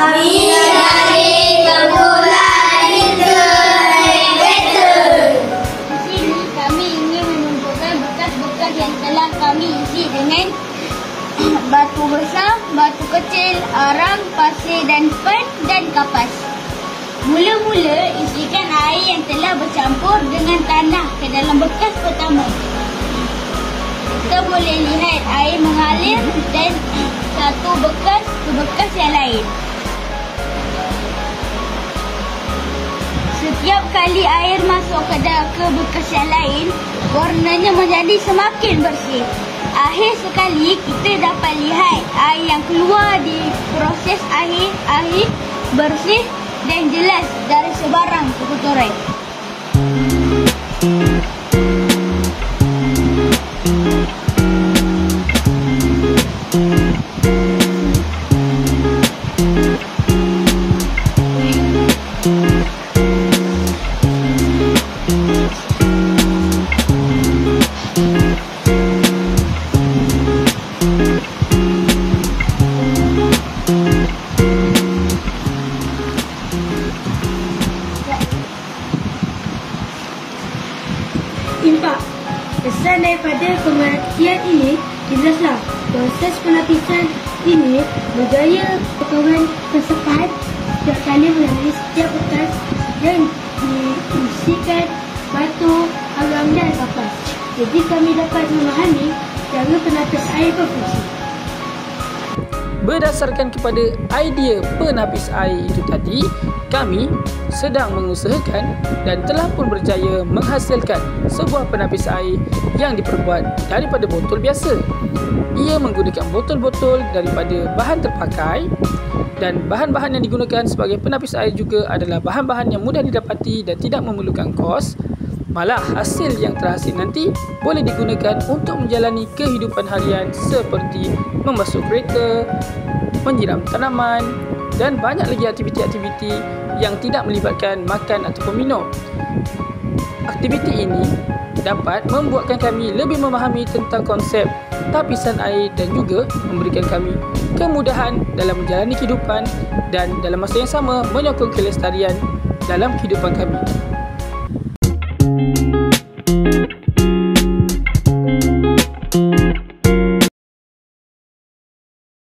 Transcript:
Kami dari Kumpulan Integrated. Di sini kami ingin mengumpulkan bekas-bekas yang telah kami isi dengan batu besar, batu kecil, arang, pasir dan pen dan kapas. Mula-mula isikan air yang telah bercampur dengan tanah ke dalam bekas pertama. Kita boleh lihat air mengalir dan satu bekas ke bekas yang lain. Setiap kali air masuk ke bekas yang lain, warnanya menjadi semakin bersih. Akhir sekali kita dapat lihat air yang keluar di proses air bersih dan jelas dari sebarang kotoran. Impak. Kesan daripada pemerhatian ini jelaslah proses penapisan ini berjaya dengan cepat setiap kali melalui setiap bekas yang diisikan batu, arang dan kapas. Jadi kami dapat memahami cara penapis air berfungsi. Berdasarkan kepada idea penapis air itu tadi, kami sedang mengusahakan dan telah pun berjaya menghasilkan sebuah penapis air yang diperbuat daripada botol biasa. Ia menggunakan botol-botol daripada bahan terpakai dan bahan-bahan yang digunakan sebagai penapis air juga adalah bahan-bahan yang mudah didapati dan tidak memerlukan kos. Malah hasil yang terhasil nanti boleh digunakan untuk menjalani kehidupan harian seperti membasuh kereta, menyiram tanaman dan banyak lagi aktiviti-aktiviti yang tidak melibatkan makan ataupun minum. Aktiviti ini dapat membuatkan kami lebih memahami tentang konsep tapisan air dan juga memberikan kami kemudahan dalam menjalani kehidupan dan dalam masa yang sama menyokong kelestarian dalam kehidupan kami.